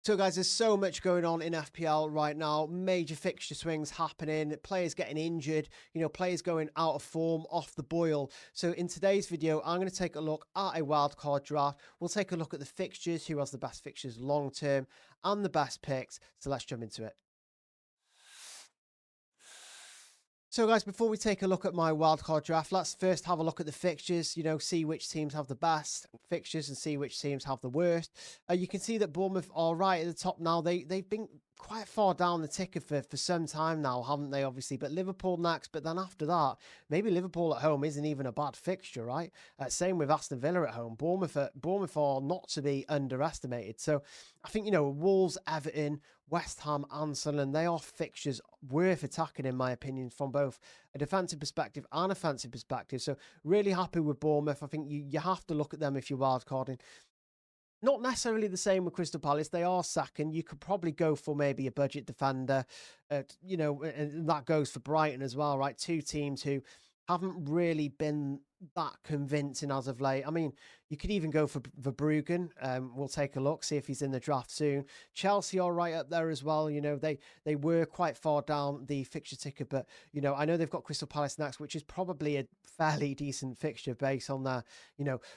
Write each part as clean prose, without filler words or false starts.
So guys, there's so much going on in FPL right now. Major fixture swings happening, players getting injured, players going out of form, off the boil. So in today's video, I'm going to take a look at a wildcard draft. We'll take a look at the fixtures, who has the best fixtures long term, and the best picks. So let's jump into it. So guys, before we take a look at my wildcard draft, let's first have a look at the fixtures, see which teams have the best fixtures and see which teams have the worst. You can see that Bournemouth are right at the top now. They've been quite far down the ticker for some time now, haven't they, obviously? But Liverpool next, but then after that, maybe Liverpool at home isn't even a bad fixture, right? Same with Aston Villa at home. Bournemouth are not to be underestimated. So I think, Wolves, Everton, West Ham and Sunderland, they are fixtures worth attacking, in my opinion, from both a defensive perspective and offensive perspective. So really happy with Bournemouth. I think you have to look at them if you're wildcarding. Not necessarily the same with Crystal Palace. They are second. You could probably go for maybe a budget defender, and that goes for Brighton as well, right? Two teams who haven't really been that convincing as of late. I mean, you could even go for Verbruggen. We'll take a look, see if he's in the draft soon. Chelsea are right up there as well. They were quite far down the fixture ticker, but I know they've got Crystal Palace next, which is probably a fairly decent fixture based on their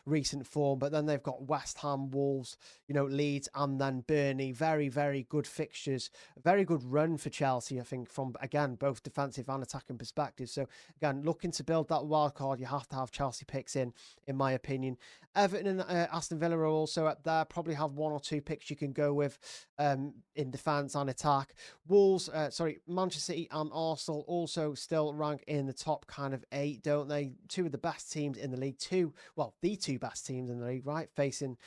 recent form. But then they've got West Ham, Wolves, Leeds, and then Burnley. Very, very good fixtures. A very good run for Chelsea, I think, from again both defensive and attacking perspectives. So again, looking to build that wild card, you have to have Chelsea picks in my opinion. Everton and Aston Villa are also up there. Probably have one or two picks you can go with in defence and attack. Manchester City and Arsenal also still rank in the top kind of 8, don't they? Two of the best teams in the league. The two best teams in the league, right? Facing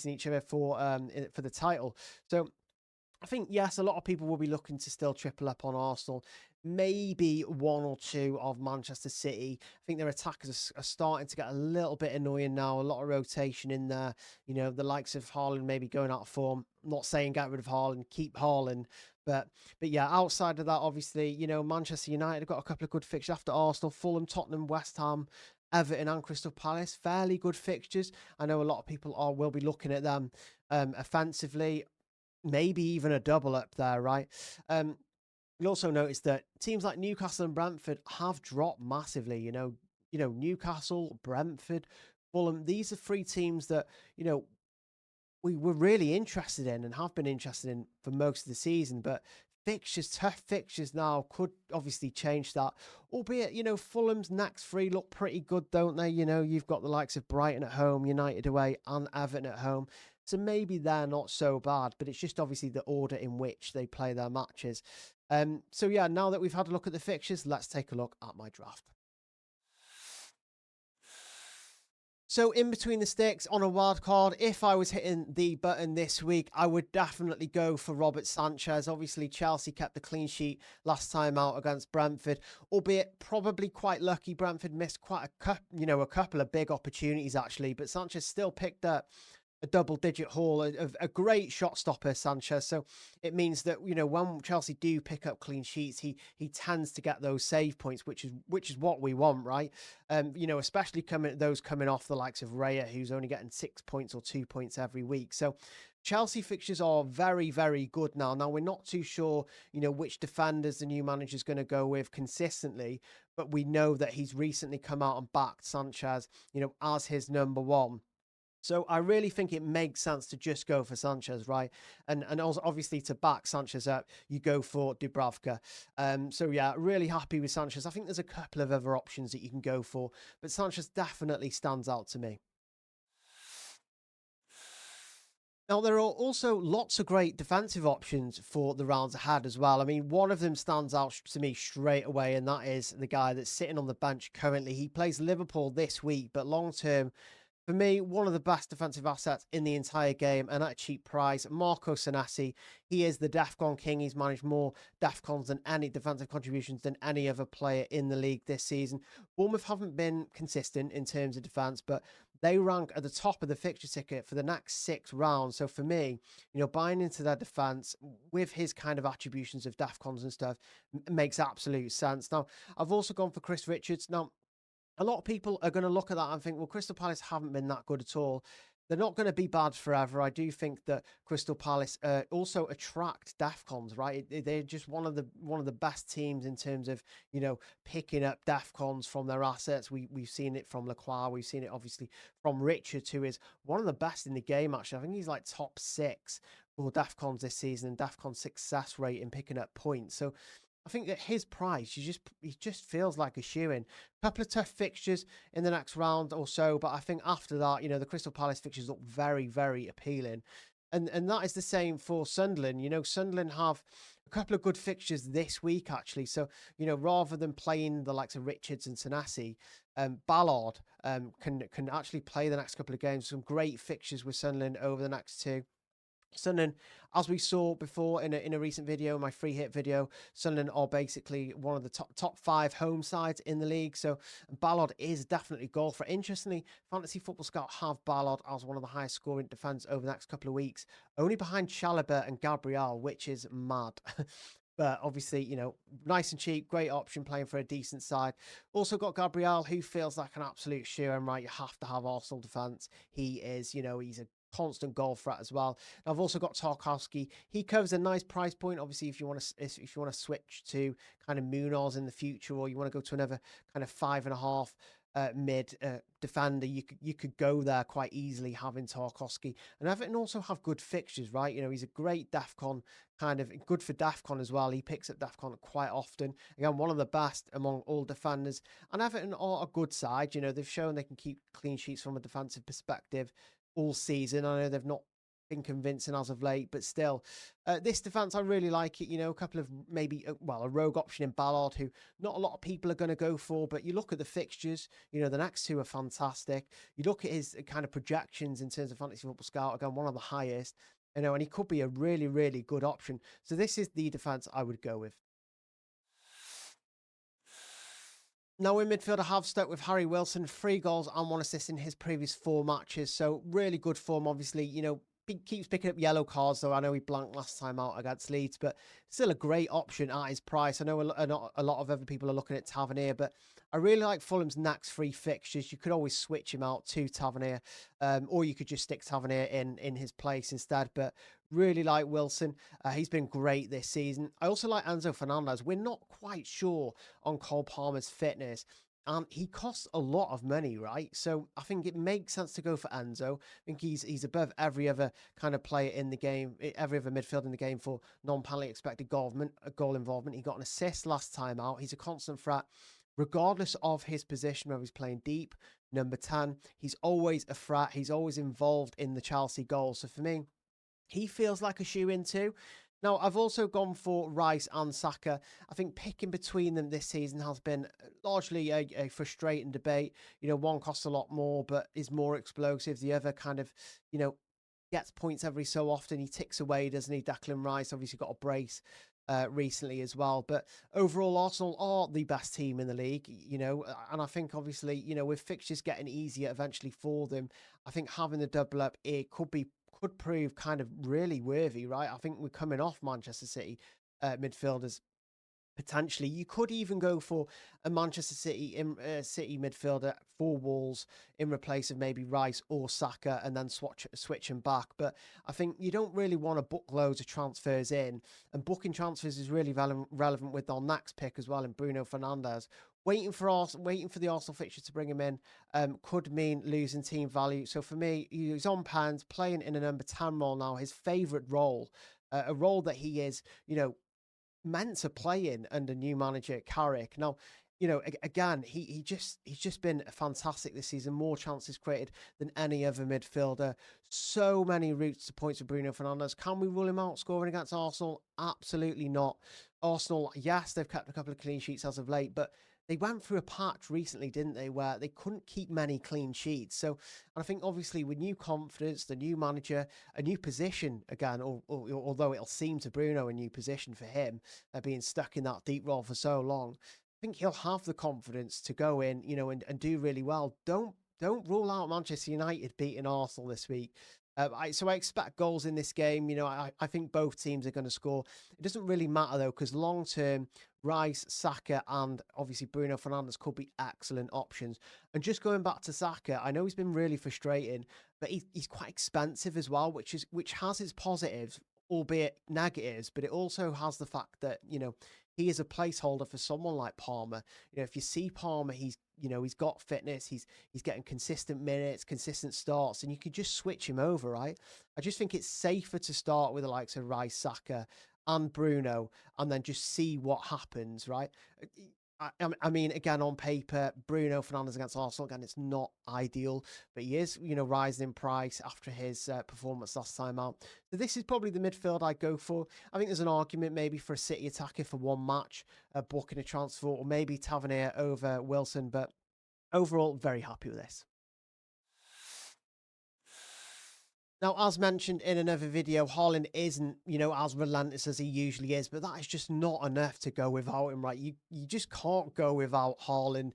each other for the title. So I think, yes, a lot of people will be looking to still triple up on Arsenal. Maybe one or two of Manchester City. I think their attackers are starting to get a little bit annoying now. A lot of rotation in there. The likes of Haaland maybe going out of form. I'm not saying get rid of Haaland, keep Haaland. But yeah, outside of that, obviously, Manchester United have got a couple of good fixtures after Arsenal, Fulham, Tottenham, West Ham, Everton and Crystal Palace. Fairly good fixtures. I know a lot of people will be looking at them offensively. Maybe even a double up there, right? You'll also notice that teams like Newcastle and Brentford have dropped massively. Newcastle, Brentford, Fulham. These are three teams that we were really interested in and have been interested in for most of the season. But tough fixtures now could obviously change that. Albeit, Fulham's next three look pretty good, don't they? You've got the likes of Brighton at home, United away, and Everton at home. So maybe they're not so bad, but it's just obviously the order in which they play their matches. So yeah, now that we've had a look at the fixtures, let's take a look at my draft. So in between the sticks on a wild card, if I was hitting the button this week, I would definitely go for Robert Sanchez. Obviously, Chelsea kept the clean sheet last time out against Brentford, albeit probably quite lucky. Brentford missed quite a couple of big opportunities actually, but Sanchez still picked up a double-digit haul, a great shot stopper, Sanchez. So it means that when Chelsea do pick up clean sheets, he tends to get those save points, which is what we want, right? Especially coming off the likes of Raya, who's only getting 6 points or 2 points every week. So Chelsea fixtures are very, very good now. Now, we're not too sure, which defenders the new manager is going to go with consistently, but we know that he's recently come out and backed Sanchez, as his number one. So I really think it makes sense to just go for Sanchez, right? And also obviously to back Sanchez up, you go for Dubravka. So yeah, really happy with Sanchez. I think there's a couple of other options that you can go for, but Sanchez definitely stands out to me. Now, there are also lots of great defensive options for the rounds ahead as well. I mean, one of them stands out to me straight away, and that is the guy that's sitting on the bench currently. He plays Liverpool this week, but long term, for me, one of the best defensive assets in the entire game and at a cheap price, Marco Senesi. He is the DEFCON king. He's managed more DEFCONs than any defensive contributions than any other player in the league this season. Bournemouth haven't been consistent in terms of defence, but they rank at the top of the fixture ticket for the next 6 rounds. So for me, buying into their defence with his kind of attributions of DEFCONs and stuff makes absolute sense. Now, I've also gone for Chris Richards. Now, a lot of people are going to look at that and think, well, Crystal Palace haven't been that good at all. they're not going to be bad forever. I do think that Crystal Palace also attract DEFCONs, right? They're just one of the best teams in terms of, picking up DEFCONs from their assets. We've seen it from Lacroix. We've seen it obviously from Richard, who is one of the best in the game. Actually, I think he's like top 6 for DEFCONs this season and DEFCON success rate in picking up points. So I think that his price, he just feels like a shoe-in. Couple of tough fixtures in the next round or so, but I think after that, the Crystal Palace fixtures look very, very appealing. And that is the same for Sunderland. Sunderland have a couple of good fixtures this week, actually. So, rather than playing the likes of Richards and Sanasi, Ballard can actually play the next couple of games. Some great fixtures with Sunderland over the next 2. Sunderland, as we saw before in a recent video, my free hit video, Sunderland are basically one of the top 5 home sides in the league. So Ballard is definitely goal for. Interestingly, Fantasy Football Scout have Ballard as one of the highest scoring defence over the next couple of weeks, only behind Chalobah and Gabriel, which is mad. But obviously, nice and cheap, great option playing for a decent side. Also got Gabriel, who feels like an absolute shoe-in, right? You have to have Arsenal defence. He is, he's a constant goal threat as well. And I've also got Tarkowski. He covers a nice price point. Obviously, if you want to switch to kind of Munoz in the future, or you want to go to another kind of 5.5 mid defender, you could go there quite easily having Tarkowski. And Everton also have good fixtures, right? He's a great DEFCON, kind of good for DEFCON as well. He picks up DEFCON quite often. Again, one of the best among all defenders. And Everton are a good side. They've shown they can keep clean sheets from a defensive perspective all season. I know they've not been convincing as of late, but still, this defense, I really like it. A couple of maybe, a rogue option in Ballard, who not a lot of people are going to go for, but you look at the fixtures, the next 2 are fantastic. You look at his kind of projections in terms of Fantasy Football Scout, again, one of the highest, and he could be a really, really good option. So this is the defense I would go with. Now in midfield, I have stuck with Harry Wilson, 3 goals and 1 assist in his previous 4 matches. So really good form, obviously. He keeps picking up yellow cards, though I know he blanked last time out against Leeds, but still a great option at his price. I know a lot of other people are looking at Tavernier, but I really like Fulham's next 3 fixtures. You could always switch him out to Tavernier, or you could just stick Tavernier in his place instead, but really like Wilson. He's been great this season. I also like Enzo Fernandez. We're not quite sure on Cole Palmer's fitness. He costs a lot of money, right? So I think it makes sense to go for Enzo. I think he's above every other kind of player in the game, every other midfield in the game for non-penalty expected goal involvement. He got an assist last time out. He's a constant threat, regardless of his position, whether he's playing deep, number 10. He's always a threat. He's always involved in the Chelsea goal. So for me, he feels like a shoe-in too. Now, I've also gone for Rice and Saka. I think picking between them this season has been largely a frustrating debate. One costs a lot more, but is more explosive. The other kind of, gets points every so often. He ticks away, doesn't he? Declan Rice obviously got a brace recently as well. But overall, Arsenal are the best team in the league, and I think obviously, with fixtures getting easier eventually for them, I think having the double up, it could prove kind of really worthy, right? I think we're coming off Manchester City midfielders. Potentially, you could even go for a Manchester City midfielder for Wolves in replace of maybe Rice or Saka, and then switch them back. But I think you don't really want to book loads of transfers in, and booking transfers is really relevant with our next pick as well in Bruno Fernandes. Waiting for the Arsenal fixture to bring him in could mean losing team value. So for me, he's on pans, playing in a number 10 role now, his favourite role, a role that he is, meant to play in under new manager Carrick. Now, again, he's just been fantastic this season. More chances created than any other midfielder. So many routes to points for Bruno Fernandes. Can we rule him out scoring against Arsenal? Absolutely not. Arsenal, yes, they've kept a couple of clean sheets as of late, but they went through a patch recently, didn't they, where they couldn't keep many clean sheets. So I think obviously with new confidence, the new manager, a new position again, although it'll seem to Bruno a new position for him, being stuck in that deep role for so long, I think he'll have the confidence to go in, and do really well. Don't rule out Manchester United beating Arsenal this week. So I expect goals in this game. You know, I think both teams are going to score. It doesn't really matter though, because long term, Rice, Saka, and obviously Bruno Fernandes could be excellent options. And just going back to Saka, I know he's been really frustrating, but he's quite expensive as well, which has its positives, albeit negatives. But it also has the fact that, you know, he is a placeholder for someone like Palmer. You know, if you see Palmer, he's got fitness, he's getting consistent minutes, consistent starts, and you could just switch him over, right? I just think it's safer to start with the likes of Rice, Saka, and Bruno, and then just see what happens, right? I mean, again, on paper, Bruno Fernandes against Arsenal, again, it's not ideal, but he is, you know, rising in price after his performance last time out. So this is probably the midfield I'd go for. I think there's an argument maybe for a City attacker for one match, booking a transfer, or maybe Tavernier over Wilson, but overall, very happy with this. Now, as mentioned in another video, Haaland isn't, you know, as relentless as he usually is, but that is just not enough to go without him, right? You just can't go without Haaland.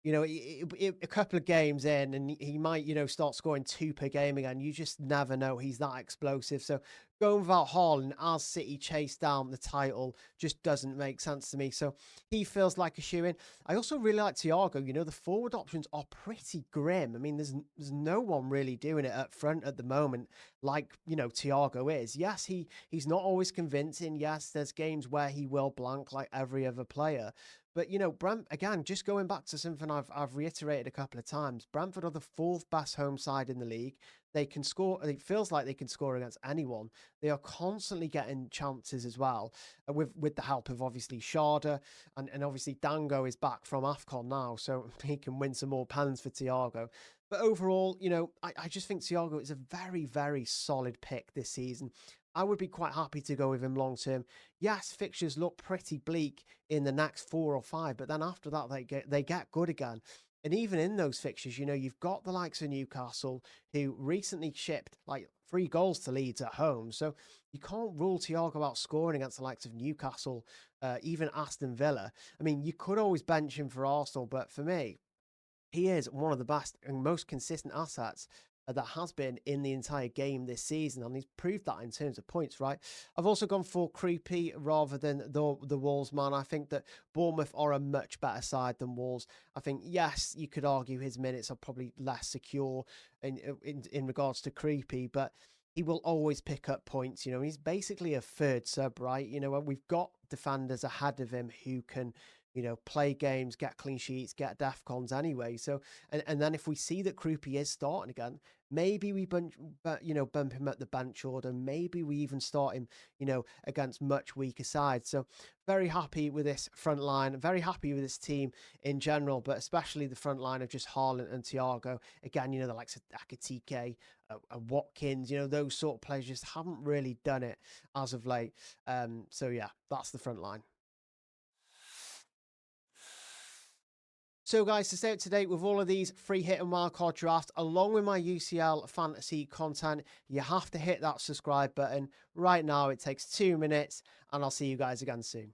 You know, a couple of games in, and he might, you know, start scoring 2 per game again. You just never know. He's that explosive. So going without Haaland as City chase down the title just doesn't make sense to me. So he feels like a shoe-in. I also really like Thiago. You know, the forward options are pretty grim. I mean, there's no one really doing it up front at the moment like, you know, Thiago is. Yes, he's not always convincing. Yes, there's games where he will blank like every other player. But, you know, again, just going back to something I've reiterated a couple of times, Brentford are the 4th best home side in the league. They can score. It feels like they can score against anyone. They are constantly getting chances as well, with the help of obviously Sharda, and obviously Dango is back from AFCON now, so he can win some more pens for Thiago. But overall, you know, I just think Thiago is a very, very solid pick this season. I would be quite happy to go with him long term. Yes, fixtures look pretty bleak in the next 4 or 5, but then after that they get good again. And even in those fixtures, you know, you've got the likes of Newcastle, who recently shipped like 3 goals to Leeds at home. So you can't rule Thiago out scoring against the likes of Newcastle, even Aston Villa. I mean, you could always bench him for Arsenal, but for me, he is one of the best and most consistent assets that has been in the entire game this season, and he's proved that in terms of points, right? I've also gone for Creepy rather than the Wolves man. I think that Bournemouth are a much better side than Wolves. I think, yes, you could argue his minutes are probably less secure in regards to Creepy, but he will always pick up points. You know, he's basically a third sub, right? You know, we've got defenders ahead of him who can, you know, play games, get clean sheets, get DEFCONs anyway. So, and then if we see that Krupi is starting again, maybe we bump him at the bench order. Maybe we even start him, you know, against much weaker sides. So very happy with this front line. Very happy with this team in general, but especially the front line of just Haaland and Thiago. Again, you know, the likes of Akatike, Watkins, you know, those sort of players just haven't really done it as of late. So yeah, that's the front line. So guys, to stay up to date with all of these free hit and wildcard drafts, along with my UCL fantasy content, you have to hit that subscribe button right now. It takes 2 minutes, and I'll see you guys again soon.